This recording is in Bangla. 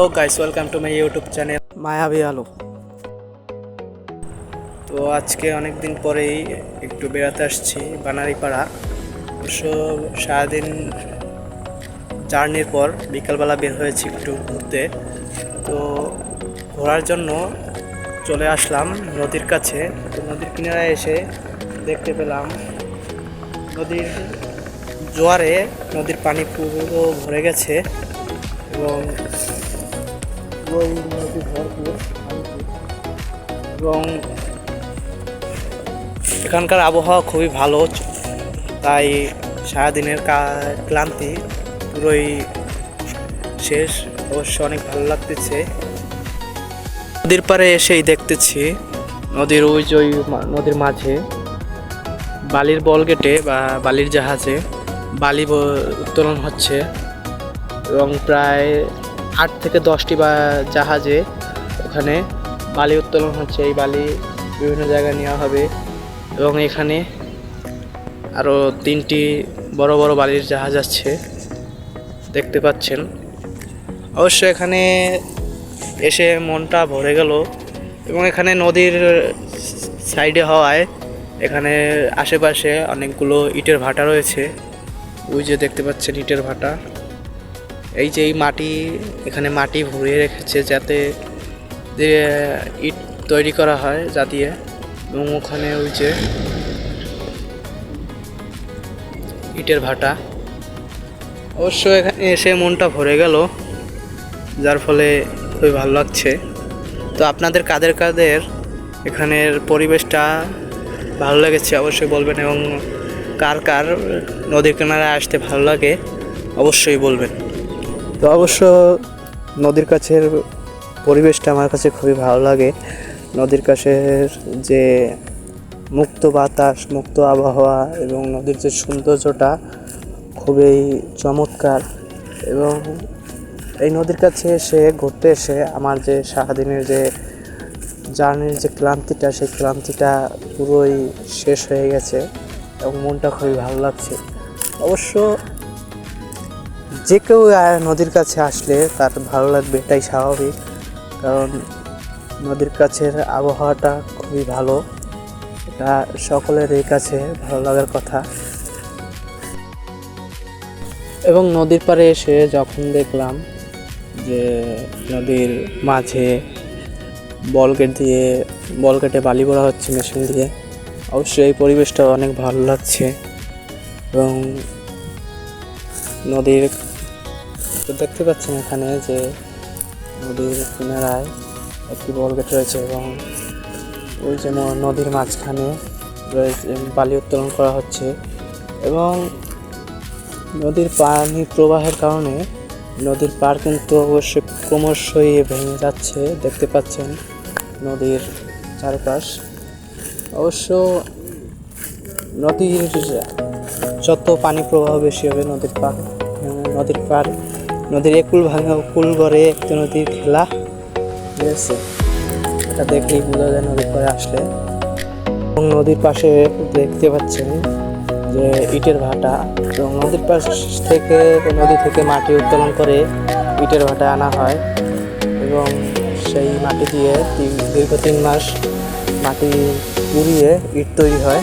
Hello guys, welcome to my YouTube channel মায়াবী আলো। তো আজকে অনেক দিন পরেই একটু বেড়াতে আসছি বানারীপাড়া। অবশ্য সারাদিন জার্নির পর বিকালবেলা বের হয়েছি একটু ঘুরতে। তো ঘোরার জন্য চলে আসলাম নদীর কাছে। তো নদীর কিনারায় এসে দেখতে পেলাম নদীর জোয়ারে নদীর পানি পুরো ভরে গেছে এবং ওই নদী ভরপুর এবং এখানকার আবহাওয়া খুবই ভালো, তাই সারাদিনের ক্লান্তি পুরোই শেষ। অবশ্য অনেক ভালো লাগতেছে। নদীর পাড়ে এসেই দেখতেছি নদীর নদীর মাঝে বালির বলগেটে বা বালির জাহাজে বালি উত্তোলন হচ্ছে এবং প্রায় 8 থেকে 10টি বা জাহাজে ওখানে বালি উত্তোলন হচ্ছে। এই বালি বিভিন্ন জায়গায় নেওয়া হবে এবং এখানে আরও 3টি বড় বড় বালির জাহাজ আছে দেখতে পাচ্ছেন। অবশ্য এখানে এসে মনটা ভরে গেল এবং এখানে নদীর সাইডে হওয়ায় এখানে আশেপাশে অনেকগুলো ইটের ভাটা রয়েছে। ওই যে দেখতে পাচ্ছেন ইটের ভাটা। এই যে এই মাটি, এখানে মাটি ভরিয়ে রেখেছে যাতে ইট তৈরি করা হয় যা দিয়ে। এবং ওখানে ওই যে ইটের ভাটা। অবশ্য এখানে এসে মনটা ভরে গেল, যার ফলে খুবই ভালো লাগছে। তো আপনাদের কাদের কাদের এখানের পরিবেশটা ভালো লেগেছে অবশ্যই বলবেন এবং কার কার নদীর কিনারায় আসতে ভালো লাগে অবশ্যই বলবেন। তো অবশ্য নদীর কাছের পরিবেশটা আমার কাছে খুবই ভালো লাগে। নদীর কাছের যে মুক্ত বাতাস, মুক্ত আবহাওয়া এবং নদীর যে সৌন্দর্যটা খুবই চমৎকার। এবং এই নদীর কাছে এসে ঘুরতে এসে আমার যে সারাদিনের যে জার্নির যে ক্লান্তিটা, সেই ক্লান্তিটা পুরোই শেষ হয়ে গেছে এবং মনটা খুবই ভালো লাগছে। অবশ্য যে কেউ নদীর কাছে আসলে তার ভালো লাগবে, এটাই স্বাভাবিক, কারণ নদীর কাছের আবহাওয়াটা খুবই ভালো। এটা সকলেরই কাছে ভালো লাগার কথা। এবং নদীর পাড়ে এসে যখন দেখলাম যে নদীর মাঝে বলগেটে বালি ভরা হচ্ছে মেশিন দিয়ে, অবশ্যই এই পরিবেশটা অনেক ভালো লাগছে। এবং নদীর দেখতে পাচ্ছেন এখানে যে নদীর কিনারায় একটি বলগেট রয়েছে এবং ওই যে নদীর মাঝখানে রয়েছে বালি উত্তোলন করা হচ্ছে। এবং নদীর পানি প্রবাহের কারণে নদীর পাড় কিন্তু অবশ্যই ক্রমশই ভেঙে যাচ্ছে, দেখতে পাচ্ছেন নদীর চারপাশ। অবশ্য নদীর যত পানি প্রবাহ বেশি হবে নদীর একুল ভাঙা কুল গড়ে একটি নদীর খেলা, ঠিক আছে? এটা দেখলেই বোঝা যায় নদীর পাড়ে আসলে। এবং নদীর পাশে দেখতে পাচ্ছেন যে ইটের ভাটা, এবং নদীর পাশ থেকে নদী থেকে মাটি উত্তোলন করে ইটের ভাটায় আনা হয় এবং সেই মাটি দিয়ে দীর্ঘ 3 মাস মাটি পুড়িয়ে ইট তৈরি হয়।